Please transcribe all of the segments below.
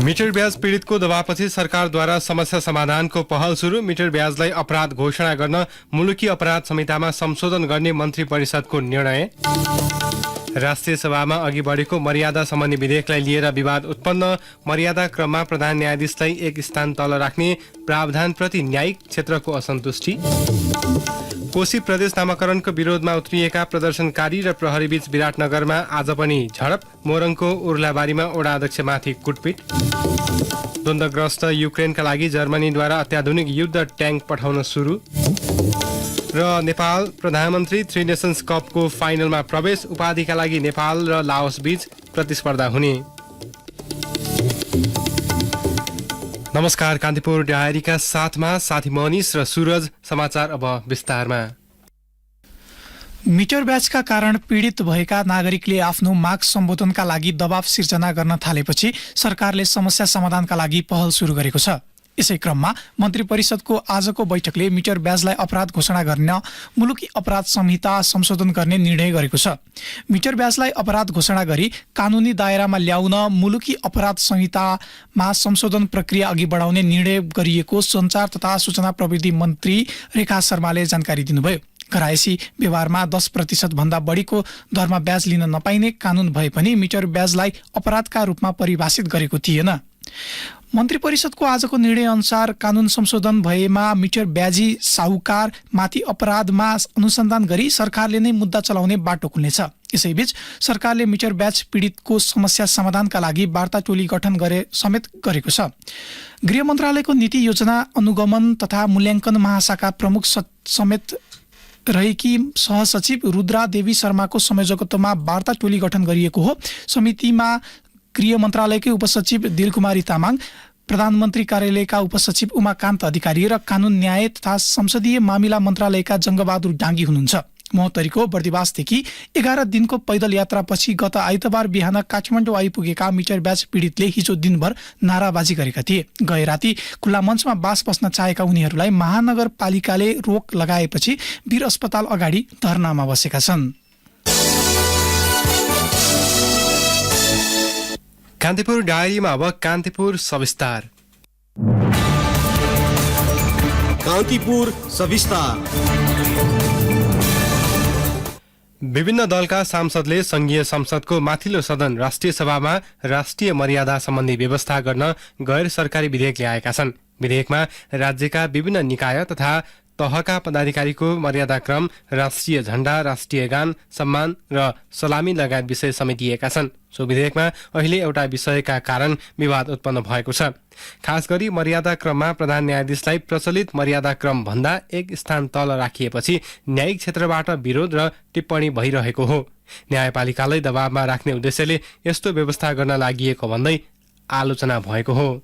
Metre ब्याज पीडितको दबावपछि सरकारद्वारा समस्या समाधानको पहल सुरु। मिटर ब्याजलाई अपराध घोषणा गर्न मुलुकी अपराध संहितामा संशोधन गर्ने मन्त्री परिषदको निर्णय। राष्ट्रिय सभामा अघि बढेको मर्यादा सम्बन्धी विधेयकलाई लिएर विवाद उत्पन्न। मर्यादा क्रममा प्रधान न्यायाधीशलाई एक स्थान तल राख्ने प्रावधानप्रति न्यायिक क्षेत्रको असन्तुष्टि। कोशी प्रदेश नामाकरणको विरोधमा उत्रिएका प्रदर्शनकारी र प्रहरीबीच विराटनगरमा आज पनि झडप। मोरङको उर्लाबारीमा वडा अध्यक्षमाथि कुटपिट। द्वन्द्वग्रस्त युक्रेनका लागि जर्मनीद्वारा अत्याधुनिक युद्ध ट्याङ्क पठाउन सुरु। र नेपाल प्रधानमन्त्री थ्री नेसन्स कपको फाइनलमा प्रवेश। उपाधिका लागि नेपाल र लाओस बीच प्रतिस्पर्धा हुने। नमस्कार, कान्तिपुर डायरीका साथमा साथी मनिष र सूरज। समाचार अब विस्तारमा। मिटर ब्याजका कारण पीडित भएका नागरिकले आफ्नो माग सम्बोधनका लागि दबाव सिर्जना गर्न थालेपछि सरकारले समस्या समाधानका लागि पहल सुरु गरेको छ। यसै क्रममा मन्त्री परिषदको आजको बैठकले मिटर ब्याजलाई अपराध घोषणा गर्न मुलुकी अपराध संहिता संशोधन गर्ने निर्णय गरेको छ। मिटर ब्याजलाई अपराध घोषणा गरी कानुनी दायरामा ल्याउन मुलुकी अपराध संहितामा संशोधन प्रक्रिया अघि बढाउने निर्णय गरिएको सञ्चार तथा सूचना प्रविधि मन्त्री रेखा शर्माले जानकारी दिनुभयो। घरायसी व्यवहारमा 10% भन्दा बढीको दरमा ब्याज लिन नपाइने कानुन भए पनि मिटर ब्याजलाई अपराधका रूपमा परिभाषित गरेको थिएन। मन्त्री परिषदको आजको निर्णय अनुसार कानुन संशोधन भएमा मिटर ब्याजी साहुकार माथि अपराधमा अनुसन्धान गरी सरकारले नै मुद्दा चलाउने बाटो खुल्नेछ। यसैबीच सरकारले मिटर ब्याज पीडितको समस्या समाधानका लागि वार्ता टोली गठन समेत गरेको छ। गृह मन्त्रालयको नीति योजना अनुगमन तथा मूल्याङ्कन महाशाखा प्रमुख समेत रहेकी सहसचिव रुद्रा देवी शर्माको संयोजकत्वमा वार्ता टोली गठन गरिएको हो। समितिमा गृह मन्त्रालयकै उपसचिव दिलकुमारी तामाङ, प्रधानमन्त्री कार्यालयका उपसचिव उमाकान्त अधिकारी र कानुन न्याय तथा संसदीय मामिला मन्त्रालयका जङ्गबहादुर डाङ्गी हुनुहुन्छ। महोत्तरीको बर्दिवासदेखि 11 दिनको पैदल यात्रापछि गत आइतबार बिहान काठमाडौँ आइपुगेका मिटर ब्याज पीडितले हिजो दिनभर नाराबाजी गरेका थिए। गए राति खुल्ला मञ्चमा बास बस्न चाहेका उनीहरूलाई महानगरपालिकाले रोक लगाएपछि वीर अस्पताल अगाडि धरनामा बसेका छन्। कान्तिपुर डायरीमा अब कान्तिपुर सविस्तार। कान्तिपुर सविस्तार। विभिन्न दलका सांसदले संघीय संसदको माथिल्लो सदन राष्ट्रिय सभामा राष्ट्रिय मर्यादा सम्बन्धी व्यवस्था गर्न गैर सरकारी विधेयक ल्याएका छन्। विधेयकमा राज्यका विभिन्न निकाय तथा तहका पदाधिकारीको मर्यादाक्रम, राष्ट्रिय झण्डा, राष्ट्रिय गान, सम्मान र सलामी लगायत विषय समेटिएका छन्। सो विधेयकमा अहिले एउटा विषयका कारण विवाद उत्पन्न भएको छ। खास गरी मर्यादा क्रममा प्रधान न्यायाधीशलाई प्रचलित मर्यादा क्रम भन्दा एक स्थान तल राखिएपछि न्यायिक क्षेत्रबाट विरोध र टिप्पणी भइरहेको हो। न्यायपालिकालाई दबावमा राख्ने उद्देश्यले यस्तो व्यवस्था गर्न लागि भन्दै आलोचना भएको हो।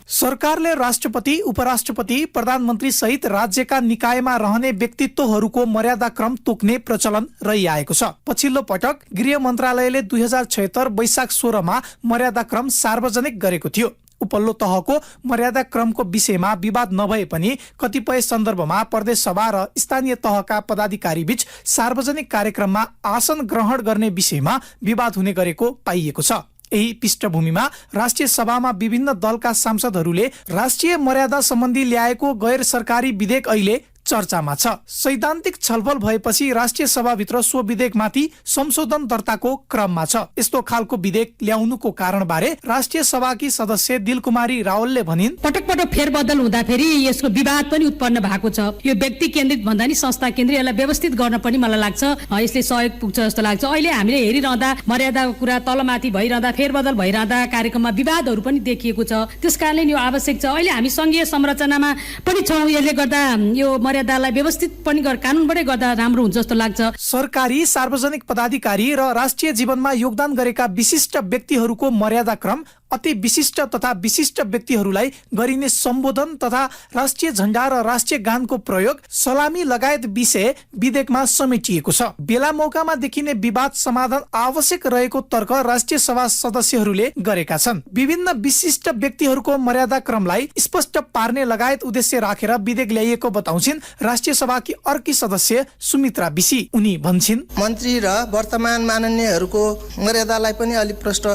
सरकारले राष्ट्रपति, उपराष्ट्रपति, प्रधानमन्त्री सहित राज्यका निकायमा रहने व्यक्तित्वहरूको मर्यादाक्रम तोक्ने प्रचलन रहिआएको छ। पछिल्लो पटक गृह मन्त्रालयले 2076 वैशाख 16 मा मर्यादाक्रम सार्वजनिक गरेको थियो। उपल्लो तहको मर्यादाक्रमको विषयमा विवाद नभए पनि कतिपय सन्दर्भमा प्रदेश सभा र स्थानीय तहका पदाधिकारी बीच सार्वजनिक कार्यक्रममा आसन ग्रहण गर्ने विषयमा विवाद हुने गरेको पाइएको छ। यही पृष्ठभूमिमा राष्ट्रिय सभामा विभिन्न दलका सांसदहरूले राष्ट्रिय मर्यादा सम्बन्धी ल्याएको गैर सरकारी विधेयक अहिले चर्चामा छ। सैद्धान्तिक छलफल भएपछि राष्ट्रिय सभाभित्र सो विधेयकमाथि संशोधन दर्ताको क्रममा छ। यस्तो खालको विधेयक ल्याउनुको कारणबारे राष्ट्रिय सभाकी सदस्य दिलकुमारी रावलले भनिन्, पटक पटक फेरबदल हुँदाखेरि यसको विवाद पनि उत्पन्न भएको छ। यो व्यक्ति केन्द्रित भन्दा नि संस्था केन्द्रित, यसलाई व्यवस्थित गर्न पनि मलाई लाग्छ यसले सहयोग पुग्छ जस्तो लाग्छ। अहिले हामीले हेरिरहँदा मर्यादाको कुरा तलमाथि भइरहँदा, फेरबदल भइरहँदा कार्यक्रममा विवादहरू पनि देखिएको छ। त्यसकारणले यो आवश्यक छ। अहिले हामी संघीय संरचनामा पनि छौँ। यसले गर्दा यो मर्यादालाई व्यवस्थित पनि कानुनबाटै गर्दा राम्रो हुन्छ जस्तो लाग्छ। सरकारी सार्वजनिक पदाधिकारी र राष्ट्रिय जीवनमा योगदान गरेका विशिष्ट व्यक्तिहरूको मर्यादाक्रम, अति विशिष्ट तथा विशिष्ट व्यक्तिहरूलाई गरिने सम्बोधन तथा राष्ट्रिय झण्डा र राष्ट्रिय गानको प्रयोग, सलामी लगायत विषय विधेयकमा समेटिएको छ। बेला मौकामा देखिने विवाद समाधान आवश्यक रहेको तर्क राष्ट्रिय सभा सदस्यहरूले गरेका छन्। विभिन्न विशिष्ट व्यक्तिहरूको मर्यादाक्रमलाई स्पष्ट पार्ने लगायत उद्देश्य राखेर विधेयक ल्याइएको बताउँछिन् राष्ट्रिय सभाकी अर्की सदस्य सुमित्रा बिसी। उनी भन्छिन्, मन्त्री र वर्तमान माननीयहरूको मर्यादालाई पनि अलिक प्रष्ट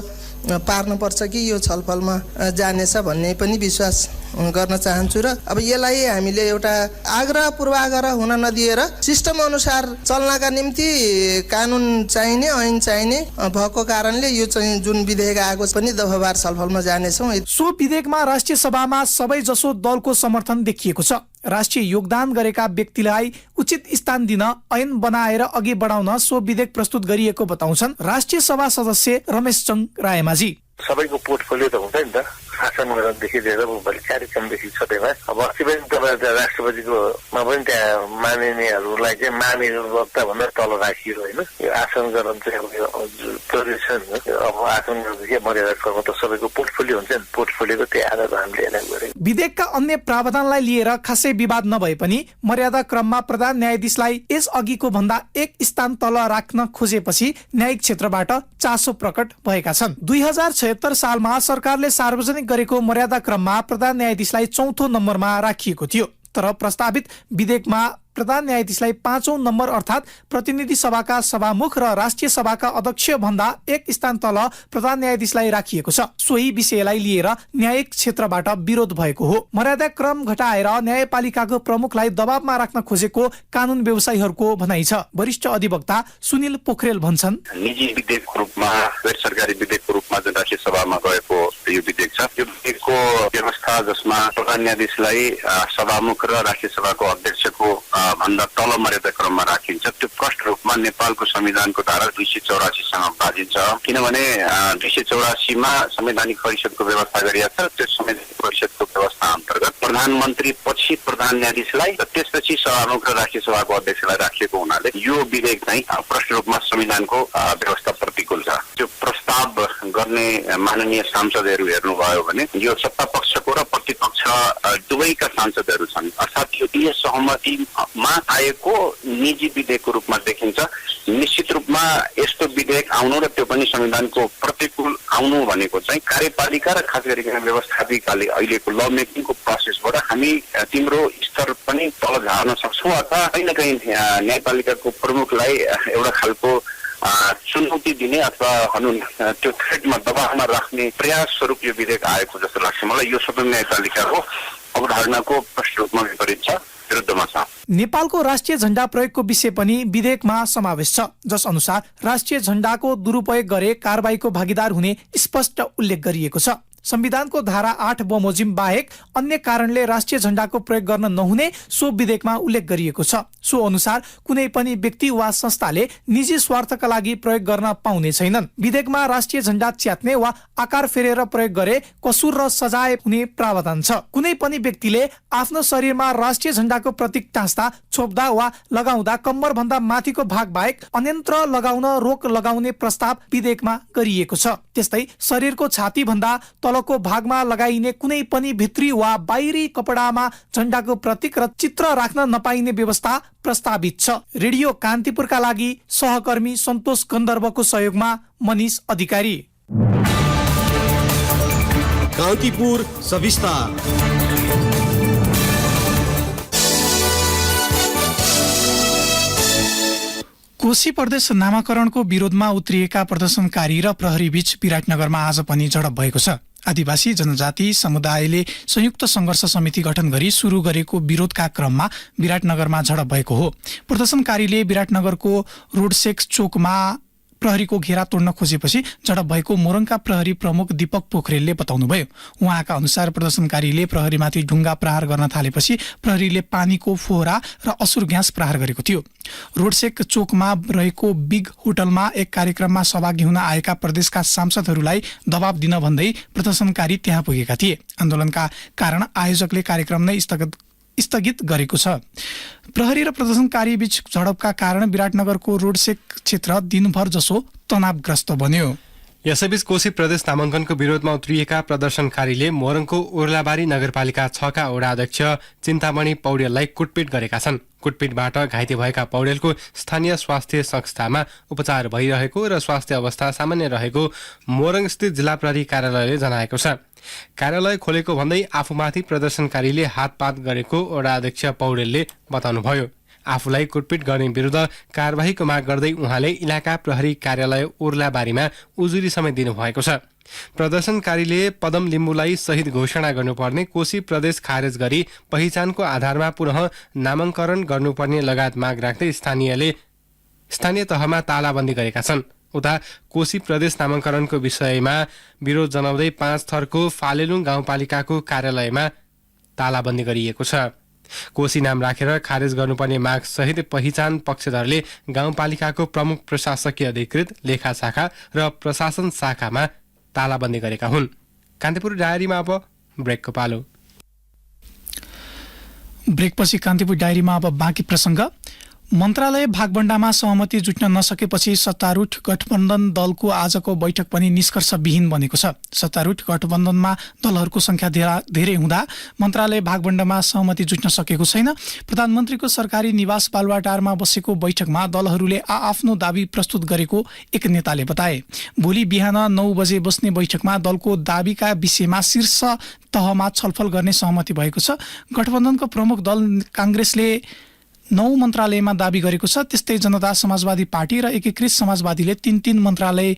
पार्नुपर्छ कि यो छलफलमा जानेछ भन्ने पनि विश्वास गर्न चाहन्छु र अब यसलाई हामीले एउटा आग्रह पूर्वाग्रह हुन नदिएर सिस्टम अनुसार चल्नका निम्ति कानुन चाहिने ऐन चाहिने भएको कारणले यो चाहिँ जुन विधेयक आएको पनि दफावार छलफलमा जानेछौँ। सो विधेयकमा राष्ट्रिय सभामा सबै जसो दलको समर्थन देखिएको छ। राष्ट्रिय योगदान गरेका व्यक्तिलाई उचित स्थान दिन ऐन बनाएर अघि बढाउन सो विधेयक प्रस्तुत गरिएको बताउँछन् राष्ट्रिय सभा सदस्य रमेशचङ रायमाझी। सबैको पोर्टफोलियो त हुन्छ नि त, शासन गर्नदेखि लिएर भोलि कार्यक्रमदेखि छँदैमा। अब अस्ति पनि तपाईँ राष्ट्रपतिकोमा पनि त्यहाँ मानिनेहरूलाई चाहिँ मानिने वक्ता भन्दा तल राखियो होइन। यो आसन गर्न चाहिँ अब आसन गर्नदेखि मर्यादा कर्म त सबैको पोर्टफोलियो हुन्छ नि, पोर्टफोलियोको त्यही आधारमा हामीले यसलाई गरेको। विधेयकका अन्य प्रावधानलाई लिएर खासै विवाद नभए पनि मर्यादा क्रममा प्रधान न्यायाधीशलाई यस अघिको भन्दा एक स्थान तल राख्न खोजेपछि न्यायिक क्षेत्रबाट चासो प्रकट भएका छन्। 2076 सालमा सरकारले सार्वजनिक गरेको मर्यादा क्रममा प्रधान न्यायाधीशलाई 4थो नम्बरमा राखिएको थियो, तर प्रस्तावित विधेयकमा प्रधान न्यायाधीशलाई 5औं नम्बर अर्थात् प्रतिनिधि सभाका सभामुख र राष्ट्रिय सभाका अध्यक्ष भन्दा एक स्थान तल प्रधान न्यायाधीशलाई राखिएको छ। सोही विषयलाई लिएर न्यायिक क्षेत्रबाट विरोध भएको हो। मर्यादा क्रम घटाएर न्यायपालिकाको प्रमुखलाई दबावमा राख्न खोजेको कानून व्यवसायीहरूको भनाइ छ। वरिष्ठ अधिवक्ता सुनिल पोखरेल भन्छन्, निजी विधेयकको रूपमा गैर सरकारी विधेयकको रूपमा जुन राष्ट्रिय सभामा गएको यो विधेयक छ, यो विधेयकको व्यवस्था जसमा प्रधान न्यायाधीशलाई सभामुख र राष्ट्रिय सभाको अध्यक्षको भन्दा तल मर्यादा क्रममा राखिन्छ, त्यो प्रष्ट रूपमा नेपालको संविधानको धारा 284 सँग बाजिन्छ। किनभने 284 मा संवैधानिक परिषदको व्यवस्था गरिएको छ। त्यो संवैधानिक परिषदको व्यवस्था अन्तर्गत प्रधानमन्त्री पछि प्रधान न्यायाधीशलाई र त्यसपछि सभामुख र राष्ट्रिय सभाको अध्यक्षलाई राखिएको हुनाले यो विधेयक चाहिँ प्रष्ट रूपमा संविधानको व्यवस्था प्रतिकूल छ। त्यो प्रस्ताव गर्ने माननीय सांसदहरू हेर्नुभयो भने यो सत्ता पक्षको र प्रतिपक्ष दुवैका सांसदहरू छन्, अर्थात् यो सहमतिमा आएको निजी विधेयकको रूपमा देखिन्छ। निश्चित रूपमा यस्तो विधेयक आउनु र त्यो पनि संविधानको प्रतिकूल आउनु भनेको चाहिँ कार्यपालिका र खास गरिकन व्यवस्थापिकाले अहिलेको ल मेकिङको प्रोसेसबाट हामी तिम्रो स्तर पनि तल झार्न सक्छौँ अथवा कहीँ न कहीँ न्यायपालिकाको प्रमुखलाई एउटा खालको चुनौती दिने अथवा भनौँ त्यो थ्रेटमा दबावमा राख्ने प्रयास स्वरूप यो विधेयक आएको जस्तो लाग्छ मलाई। यो सबै न्यायपालिकाको अवधारणाको प्रष्ट रूपमा विपरीत छ, विरुद्धमा छ। नेपालको राष्ट्रिय झण्डा प्रयोगको विषय पनि विधेयकमा समावेश छ, जस अनुसार राष्ट्रिय झण्डाको दुरुपयोग गरे कारबाहीको भागीदार हुने स्पष्ट उल्लेख गरिएको छ। संविधानको धारा 8 बमोजिम बाहेक अन्य कारणले राष्ट्रिय झण्डाको प्रयोग गर्न नहुने सो विधेयकमा उल्लेख गरिएको छ। सो अनुसार कुनै पनि व्यक्ति वा संस्थाले निजी स्वार्थका लागि प्रयोग गर्न पाउने छैनन्। विधेयकमा राष्ट्रिय झण्डा च्यात्ने वा आकार फेरेर प्रयोग गरे कसुर र सजाय हुने प्रावधान छ। कुनै पनि व्यक्तिले आफ्नो शरीरमा राष्ट्रिय झण्डाको प्रतीक टाँस्दा, छोप्दा वा लगाउँदा कम्मर भन्दा माथिको भाग बाहेक अन्यत्र लगाउन रोक लगाउने प्रस्ताव विधेयकमा गरिएको छ। त्यस्तै शरीरको छाती भन्दा तलको भागमा लगाइने कुनै पनि भित्री वा बाहिरी कपडामा झण्डाको प्रतीक र चित्र राख्न नपाइने व्यवस्था प्रस्तावित छ। रेडियो कान्तिपुरका लागि सहकर्मी सन्तोष गन्धर्वको सहयोगमा मनिष अधिकारी। कान्तिपुर सविस्तार। कोशी प्रदेश नामाकरणको विरोधमा उत्रिएका प्रदर्शनकारी र प्रहरी बीच विराटनगरमा आज पनि झडप भएको छ। आदिवासी जनजाति समुदायले संयुक्त संघर्ष समिति गठन गरी सुरु गरेको विरोधका क्रममा विराटनगरमा झडप भएको हो। प्रदर्शनकारीले विराटनगरको रोडसेक चोकमा प्रहरीको घेरा तोड्न खोजेपछि झडप भएको मोरङका प्रहरी प्रमुख दीपक पोखरेलले बताउनुभयो। उहाँका अनुसार प्रदर्शनकारीले प्रहरीमाथि ढुङ्गा प्रहार गर्न थालेपछि प्रहरीले पानीको फोहरा र असुर ग्यास प्रहार गरेको थियो। रोडसेक चोकमा रहेको बिग होटलमा एक कार्यक्रममा सहभागी हुन आएका प्रदेशका सांसदहरूलाई दबाब दिन भन्दै प्रदर्शनकारी त्यहाँ पुगेका थिए। आन्दोलनका कारण आयोजकले कार्यक्रम नै स्थगित गरेको छ। प्रहरी र प्रदर्शनकारी बीच झडपका कारण विराटनगरको रोडसेक क्षेत्र दिनभर जसो तनावग्रस्त बन्यो। यसैबीच कोशी प्रदेश नामाङ्कनको विरोधमा उत्रिएका प्रदर्शनकारीले मोरङको उर्लाबारी नगरपालिका 6 का वडा अध्यक्ष चिन्तामणि पौडेललाई कुटपिट गरेका छन्। कुटपिटबाट घाइते भएका पौडेलको स्थानीय स्वास्थ्य संस्थामा उपचार भइरहेको र स्वास्थ्य अवस्था सामान्य रहेको मोरङस्थित जिल्ला प्रहरी कार्यालयले जनाएको छ। कार्यालय खोलेको भन्दै आफूमाथि प्रदर्शनकारीले हातपात गरेको वडा अध्यक्ष पौडेलले बताउनुभयो। आफूलाई कुटपिट गर्ने विरुद्ध कारबाहीको माग गर्दै उहाँले इलाका प्रहरी कार्यालय उर्लाबारीमा उजुरी समेत दिनुभएको छ। प्रदर्शनकारीले पदम लिम्बूलाई शहीद घोषणा गर्नुपर्ने, कोशी प्रदेश खारेज गरी पहिचानको आधारमा पुनः नामाङ्करण गर्नुपर्ने लगायत माग राख्दै स्थानीय तहमा तालाबन्दी गरेका छन्। उता कोशी प्रदेश नामाङ्करणको विषयमा विरोध जनाउँदै 5 थरको फालेलुङ गाउँपालिकाको कार्यालयमा तालाबन्दी गरिएको छ। कोशी नाम राखेर खारेज गर्नुपर्ने माग सहित पहिचान पक्षधरले गाउँपालिकाको प्रमुख प्रशासकीय अधिकृत, लेखा शाखा र प्रशासन शाखामा तालाबन्दी गरेका हुन्। कान्तिपुर डायरीमा अब ब्रेकको पालो। ब्रेकपछि कान्तिपुर डायरीमा अब बाँकी प्रसङ्ग। मन्त्रालय भागबण्डामा सहमति जुट्न नसकेपछि सत्तारूढ गठबन्धन दलको आजको बैठक पनि निष्कर्षविहीन बनेको छ। सत्तारूढ गठबन्धनमा दलहरूको संख्या धेरै हुँदा मन्त्रालय भागबण्डामा सहमति जुट्न सकेको छैन। प्रधानमन्त्रीको सरकारी निवास बालुवाटारमा बसेको बैठकमा दलहरूले आआफ्नो दाबी प्रस्तुत गरेको एक नेताले बताए। भोलि बिहान 9 बजे बस्ने बैठकमा दलको दाबीका विषयमा शीर्ष तहमा छलफल गर्ने सहमति भएको छ। गठबन्धनको प्रमुख दल काङ्ग्रेसले 9 मन्त्रालयमा दाबी गरेको छ। त्यस्तै जनता समाजवादी पार्टी र एकीकृत समाजवादीले 3 मन्त्रालय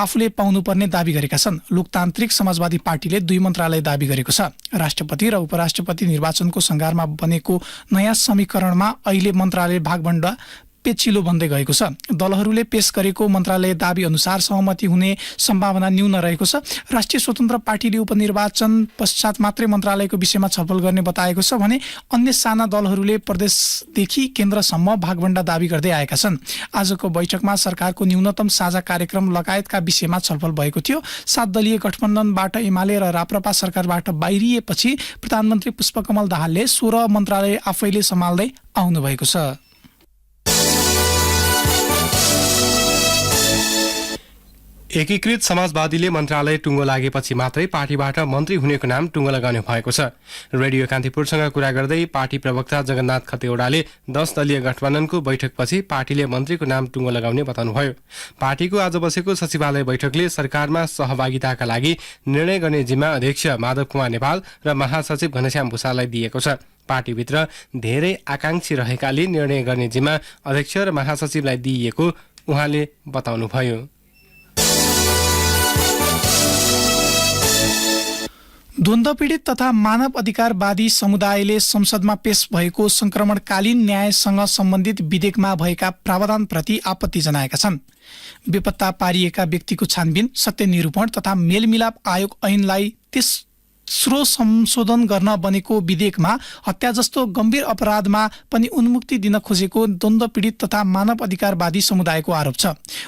आफूले पाउनुपर्ने दाबी गरेका छन्। लोकतान्त्रिक समाजवादी पार्टीले 2 मन्त्रालय दाबी गरेको छ। राष्ट्रपति र उपराष्ट्रपति निर्वाचनको सङ्घारमा बनेको नयाँ समीकरणमा अहिले मन्त्रालय भागबण्डा पेचिलो बन्दै गएको छ। दलहरूले पेश गरेको मन्त्रालय दाबी अनुसार सहमति हुने सम्भावना न्यून रहेको छ। राष्ट्रिय स्वतन्त्र पार्टीले उपनिर्वाचन पश्चात मात्रै मन्त्रालयको विषयमा छलफल गर्ने बताएको छ भने अन्य साना दलहरूले प्रदेशदेखि केन्द्रसम्म भागबण्डा दाबी गर्दै आएका छन्। आजको बैठकमा सरकारको न्यूनतम साझा कार्यक्रम लगायतका विषयमा छलफल भएको थियो। 7 दलीय गठबन्धनबाट एमाले र राप्रपा सरकारबाट बाहिरिएपछि प्रधानमन्त्री पुष्पकमल दाहालले 16 मन्त्रालय आफैले सम्हाल्दै आउनुभएको छ। एकीकृत समाजवादीले मन्त्रालय टुङ्गो लागेपछि मात्रै पार्टीबाट मन्त्री हुनेको नाम टुङ्गो लगाउने भएको छ। रेडियो कान्तिपुरसँग कुरा गर्दै पार्टी प्रवक्ता जगन्नाथ खतिवड़ाले 10 दलीय गठबन्धनको बैठकपछि पार्टीले मन्त्रीको नाम टुङ्गो लगाउने बताउनुभयो। पार्टीको आज बसेको सचिवालय बैठकले सरकारमा सहभागिताका लागि निर्णय गर्ने जिम्मा अध्यक्ष माधव कुमार नेपाल र महासचिव घनश्याम भूषाललाई दिएको छ। पार्टीभित्र धेरै आकांक्षी रहेकाले निर्णय गर्ने जिम्मा अध्यक्ष र महासचिवलाई दिइएको उहाँले बताउनुभयो। द्वन्द्वपीडित तथा मानव अधिकारवादी समुदायले संसदमा पेश भएको संक्रमणकालीन न्यायसँग सम्बन्धित विधेयकमा भएका प्रावधानप्रति आपत्ति जनाएका छन्। बेपत्ता पारिएका व्यक्तिको छानबिन, सत्य निरूपण तथा मेलमिलाप आयोग ऐनलाई तेस्रो संशोधन गर्न बनेको विधेयकमा हत्या जस्तो गम्भीर अपराधमा पनि उन्मुक्ति दिन खोजेको द्वन्द्वपीडित तथा मानव अधिकारवादी समुदायको आरोप छ।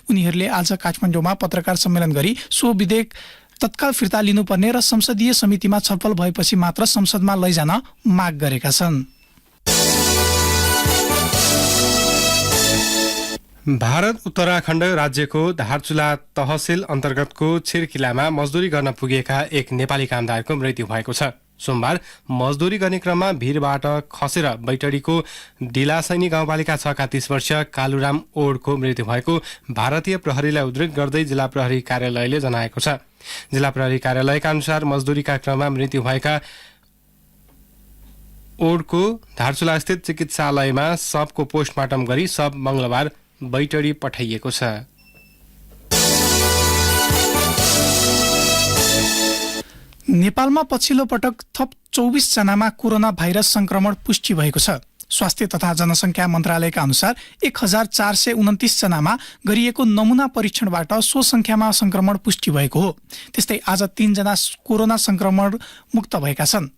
उनीहरूले आज काठमाडौँमा पत्रकार सम्मेलन गरी सो विधेयक तत्काल फिर्ता लिनुपर्ने र संसदीय समितिमा छलफल भएपछि मात्र संसदमा लैजान माग गरेका छन्। भारत उत्तराखण्ड राज्यको धारचुला तहसील अन्तर्गतको छिरकिलामा मजदुरी गर्न पुगेका एक नेपाली कामदारको मृत्यु भएको छ। सोमबार मजदुरी गर्ने क्रममा भिरबाट खसेर बैतडीको डिलासैनी गाउँपालिका 6 का 30 वर्षीय कालुराम ओडको मृत्यु भएको भारतीय प्रहरीलाई उद्धृत गर्दै जिल्ला प्रहरी कार्यालयले जनाएको छ। जिल्ला प्रहरी कार्यालयका अनुसार मजदुरीका क्रममा मृत्यु भएका ओडको धारचुला स्थित चिकित्सालयमा शवको पोस्टमार्टम गरी शव मंगलबार बैतडी पठाइएको छ। नेपालमा पछिल्लो पटक थप 24 जनामा कोरोना भाइरस संक्रमण पुष्टि भएको छ। स्वास्थ्य तथा जनसङ्ख्या मन्त्रालयका अनुसार 1429 जनामा गरिएको नमुना परीक्षणबाट सो संख्यामा संक्रमण पुष्टि भएको हो। त्यस्तै आज 3 जना कोरोना संक्रमण मुक्त भएका छन्।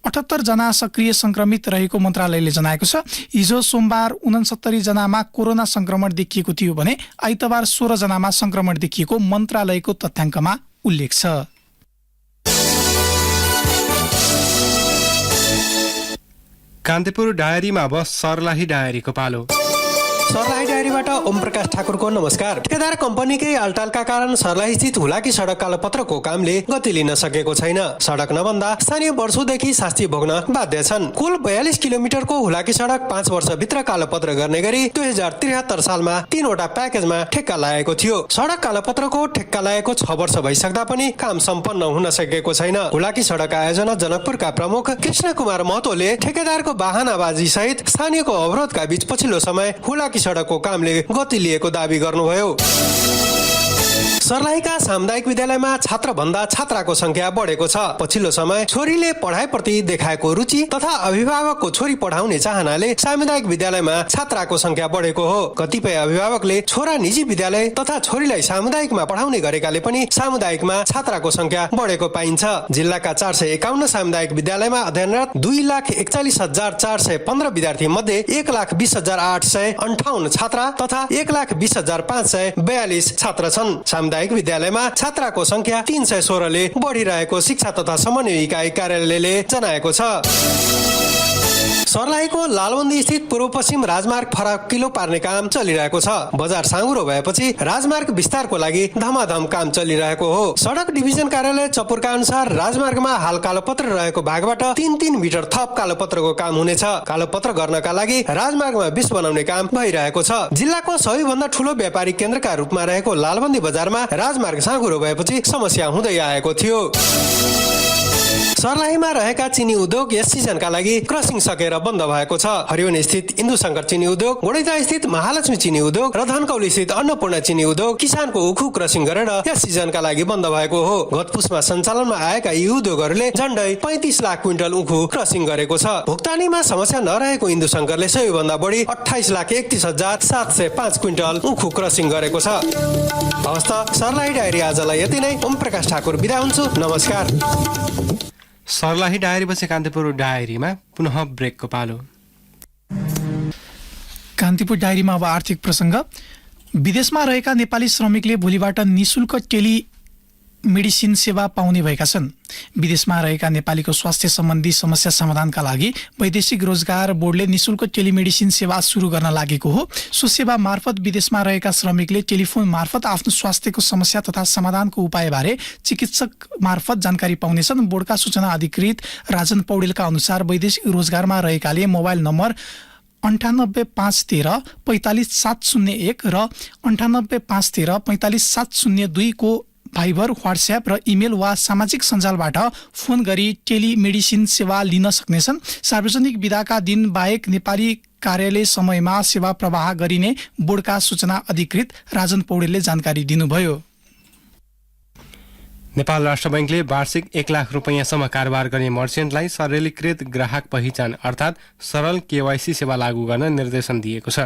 78 जना सक्रिय संक्रमित रहेको मन्त्रालयले जनाएको छ। हिजो सोमबार 69 जनामा कोरोना संक्रमण देखिएको थियो भने आइतबार 16 जनामा संक्रमण देखिएको मन्त्रालयको तथ्याङ्कमा उल्लेख छ। कान्तिपुर डायरीमा अब सर्लाही डायरीको पालो। सर्लाही डायरीबाट ओम प्रकाश ठाकुरको नमस्कार। ठेकेदार कम्पनीकै अल्टालका कारण सर्लाही स्थित हुलाकी सडक कालोपत्रको कामले गति लिन सकेको छैन। सडक नबन्दा स्थानीय वर्षौंदेखि शास्ति भोग्न बाध्य छन्। कुल 42 किलोमिटरको हुलाकी सडक 5 वर्षभित्र कालोपत्र गर्ने गरी 2073 सालमा 3 वटा प्याकेजमा ठेक्का लागेको थियो। सडक कालोपत्रको ठेक्का लागेको 6 वर्ष भइसक्दा पनि काम सम्पन्न हुन सकेको छैन। हुलाकी सडक आयोजना जनकपुरका प्रमुख कृष्ण कुमार महतोले ठेकेदारको वाहनाबाजी सहित स्थानीयको अवरोधका बीच पछिल्लो समय हुलाकी सडकको कामले गति लिएको दावी गर्नुभयो। सर्लाहीका सामुदायिक विद्यालयमा छात्र भन्दा छात्राको संख्या बढेको छ। पछिल्लो समय छोरीले पढाइप्रति देखाएको रुचि तथा अभिभावकको छोरी पढाउने चाहनाले सामुदायिक विद्यालयमा छात्राको संख्या बढेको हो। कतिपय अभिभावकले छोरा निजी विद्यालय तथा छोरीलाई सामुदायिकमा पढाउने गरेकाले पनि सामुदायिकमा छात्राको संख्या बढेको पाइन्छ। जिल्लाका 451 सामुदायिक विद्यालयमा अध्ययनरत 2,41,415 विद्यार्थी मध्ये 1,20,858 छात्रा तथा 1,20,542 छात्र छन्। सामुदायिक विद्यालयमा छात्राको संख्या 316 ले बढिरहेको शिक्षा तथा समन्वय इकाइ कार्यालयले जनाएको छ। सर्लाहीको लालबन्दी स्थित पूर्व पश्चिम राजमार्ग फराकिलो पार्ने काम चलिरहेको छ। बजार साँगुरो भएपछि राजमार्ग विस्तारको लागि धमाधम काम चलिरहेको हो। सडक डिभिजन कार्यालय चपुरका अनुसार राजमार्गमा हाल कालोपत्र रहेको भागबाट 3-3 मिटर थप कालोपत्रको काम हुनेछ। कालोपत्र गर्नका लागि राजमार्गमा बिस बनाउने काम भइरहेको छ। जिल्लाको सबैभन्दा ठूलो व्यापारिक केन्द्रका रूपमा रहेको लालबन्दी बजारमा राजमार्ग साँगुरो भएपछि समस्या हुँदै आएको थियो। सर्लाहीमा रहेका चिनी उद्योग यस सिजनका लागि क्रसिङ सकेर बन्द भएको छ। हरिवन स्थित इन्दु शंकर चिनी उद्योग, गोडैता स्थित महालक्ष्मी चिनी उद्योग र धनकौली स्थित अन्नपूर्ण चिनी उद्योग किसानको उखु क्रसिङ गरेर यस सिजनका लागि बन्द भएको हो। गत पुसमा सञ्चालनमा आएका यी उद्योगहरूले झण्डै 35 लाख क्विन्टल उखु क्रसिङ गरेको छ। भुक्तानीमा समस्या नरहेको इन्दु शंकरले सबैभन्दा बढी 28,31,705 क्विन्टल उखु क्रसिङ गरेको छ। हवस् त सर्लाही डायरी आजलाई यति नै। ओम प्रकाश ठाकुर बिदा हुन्छु। नमस्कार। सर्लाही डायरीपछि कान्तिपुर डायरीमा पुनः ब्रेकको पालो। कान्तिपुर डायरीमा अब आर्थिक प्रसङ्ग। विदेशमा रहेका नेपाली श्रमिकले भोलिबाट निशुल्क टेलिमेडिसिन सेवा पाउने भएका छन्। विदेशमा रहेका नेपालीको स्वास्थ्य सम्बन्धी समस्या समाधानका लागि वैदेशिक रोजगार बोर्डले निशुल्क टेलिमेडिसिन सेवा सुरु गर्न लागेको हो। सो सेवा मार्फत विदेशमा रहेका श्रमिकले टेलिफोन मार्फत आफ्नो स्वास्थ्यको समस्या तथा समाधानको उपायबारे चिकित्सक मार्फत जानकारी पाउनेछन्। बोर्डका सूचना अधिकृत राजन पौडेलका अनुसार वैदेशिक रोजगारमा रहेकाले मोबाइल नम्बर 98 513 45 701 र 98 513 45 702 को भाइबर, व्हाट्सएप र इमेल वा सामाजिक सञ्जालबाट फोन गरी टेलिमेडिसिन सेवा लिन सक्नेछन्। सार्वजनिक बिदाका दिन बाहेक नेपाली कार्यालय समयमा सेवा प्रवाह गरिने बोर्डका सूचना अधिकृत राजन पौडेलले जानकारी दिनुभयो। नेपाल राष्ट्र बैंकले वार्षिक 1 लाख रुपैयाँसम्म कारोबार गर्ने मर्चेन्टलाई सरलीकृत ग्राहक पहिचान अर्थात् सरल केवाइसी सेवा लागू गर्न निर्देशन दिएको छ।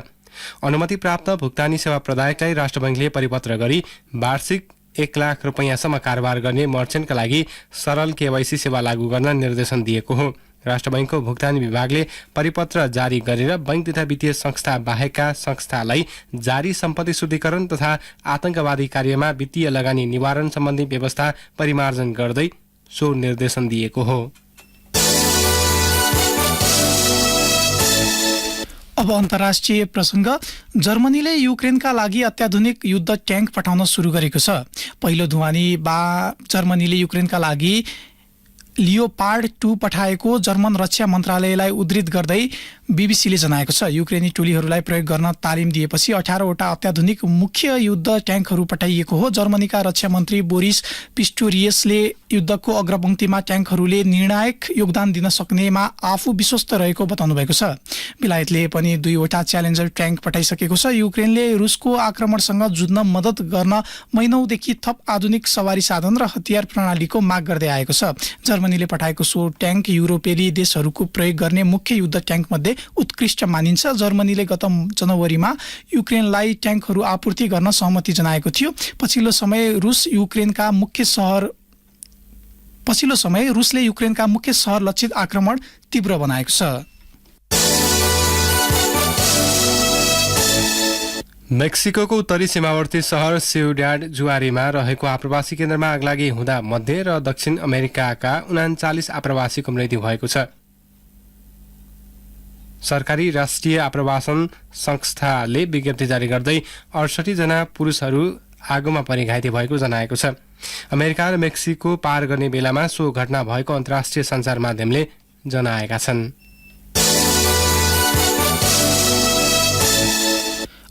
अनुमति प्राप्त भुक्तानी सेवा प्रदायकलाई राष्ट्र बैंकले परिपत्र गरी वार्षिक 1 लाख रुपैयाँसम्म कारोबार गर्ने मर्चेन्टका लागि सरल केवाइसी सेवा लागू गर्न निर्देशन दिएको हो। राष्ट्र बैंकको भुक्तानी विभागले परिपत्र जारी गरेर बैंक तथा वित्तीय संस्था बाहेकका संस्थालाई जारी सम्पत्ति शुद्धिकरण तथा आतंकवादी कार्यमा वित्तीय लगानी निवारण सम्बन्धी व्यवस्था परिमार्जन गर्दै सो निर्देशन दिएको हो। अब अन्तर्राष्ट्रिय प्रसङ्ग। जर्मनीले युक्रेनका लागि अत्याधुनिक युद्ध ट्याङ्क पठाउन सुरु गरेको छ। पहिलो ढुवानी जर्मनीले युक्रेनका लागि लियोपार्ड 2 पठाएको जर्मन रक्षा मन्त्रालयलाई उद्धृत गर्दै बीबीसीले जनाएको छ। युक्रेनी टोलीहरूलाई प्रयोग गर्न तालिम दिएपछि 18वटा अत्याधुनिक मुख्य युद्ध ट्याङ्कहरू पठाइएको हो। जर्मनीका रक्षा मन्त्री बोरिस पिस्टोरियसले युद्धको अग्रपङ्क्तिमा ट्याङ्कहरूले निर्णायक योगदान दिन सक्नेमा आफू विश्वस्त रहेको बताउनु भएको छ। बेलायतले पनि 2वटा च्यालेन्जर ट्याङ्क पठाइसकेको छ। युक्रेनले रुसको आक्रमणसँग जुझ्न मद्दत गर्न महिनौदेखि थप आधुनिक सवारी साधन र हतियार प्रणालीको माग गर्दै आएको छ। जर्मनीले पठाएको सो ट्याङ्क युरोपेली देशहरूको प्रयोग गर्ने मुख्य युद्ध ट्याङ्क मध्ये उत्कृष्ट मानिन्छ। जर्मनीले गत जनवरीमा युक्रेनलाई ट्याङ्कहरू आपूर्ति गर्न सहमति जनाएको थियो। पछिल्लो समय रुसले युक्रेनका मुख्य सहर लक्षित आक्रमण तीव्र बनाएको छ। मेक्सिकोको उत्तरी सीमावर्ती सहर सिउड्याड जुआरीमा रहेको आप्रवासी केन्द्रमा आगलागी हुँदा मध्य र दक्षिण अमेरिकाका 39 आप्रवासीको मृत्यु भएको छ। सरकारी राष्ट्रिय आप्रवासन संस्थाले विज्ञप्ति जारी गर्दै 68 जना पुरुषहरू आगोमा परि घाइते भएको जनाएको छ। अमेरिका र मेक्सिको पार गर्ने बेलामा सो घटना भएको अन्तर्राष्ट्रिय सञ्चार माध्यमले जनाएका छन्।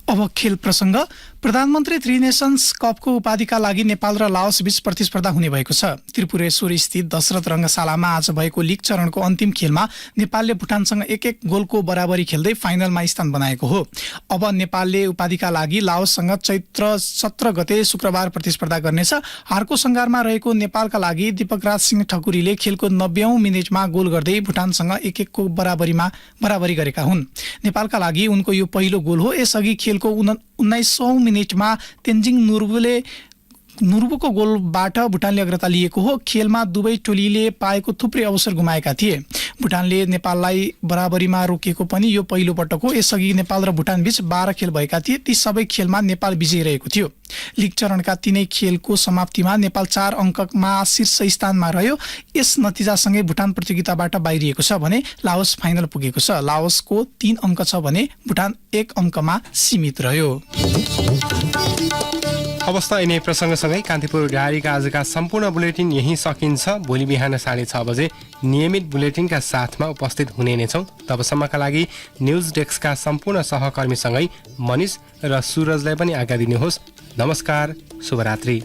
अब खेल प्रसङ्ग। प्रधानमन्त्री थ्री नेसन्स कपको उपाधिका लागि नेपाल र लाओस बीच प्रतिस्पर्धा हुने भएको छ। त्रिपुरेश्वर स्थित दशरथ रङ्गशालामा आज भएको लीग चरणको अन्तिम खेलमा नेपालले भुटानसँग 1-1 गोलको बराबरी खेल्दै फाइनलमा स्थान बनाएको हो। अब नेपालले उपाधिका लागि लाओससँग चैत्र 17 गते शुक्रबार प्रतिस्पर्धा गर्नेछ। हारको सङ्घारमा रहेको नेपालका लागि दीपकराज सिंह ठकुरीले खेलको 90औं मिनेटमा गोल गर्दै भुटानसँग 1-1 को बराबरी गरेका हुन्। नेपालका लागि उनको यो पहिलो गोल हो। यसअघि खेलको 19औं मिनेटमा तेन्जिङ नुर्बुको गोलबाट भुटानले अग्रता लिएको हो। खेलमा दुवै टोलीले पाएको थुप्रै अवसर गुमाएका थिए। भुटानले नेपाललाई बराबरीमा रोकेको पनि यो पहिलो पटक हो। यसअघि नेपाल र भुटान बीच 12 खेल भएका थिए। ती सबै खेलमा नेपाल विजयी रहेको थियो। लीग चरणका तीनै खेलको समाप्तिमा नेपाल 4 अङ्कमा शीर्ष स्थानमा रह्यो। यस नतिजासँगै भुटान प्रतियोगिताबाट बाहिरिएको छ भने लाओस फाइनल पुगेको छ। लाओसको 3 अङ्क छ भने भुटान 1 अङ्कमा सीमित रह्यो। अवस्था यिनै प्रसङ्गसँगै कान्तिपुर डायरीका आजका सम्पूर्ण बुलेटिन यही सकिन्छ। भोलि बिहान 6:30 बजे नियमित बुलेटिनका साथमा उपस्थित हुने नै छौँ। तबसम्मका लागि न्युज डेस्कका सम्पूर्ण सहकर्मीसँगै मनिष र सुरजलाई पनि आज्ञा दिनुहोस्। नमस्कार, शुभरात्रि।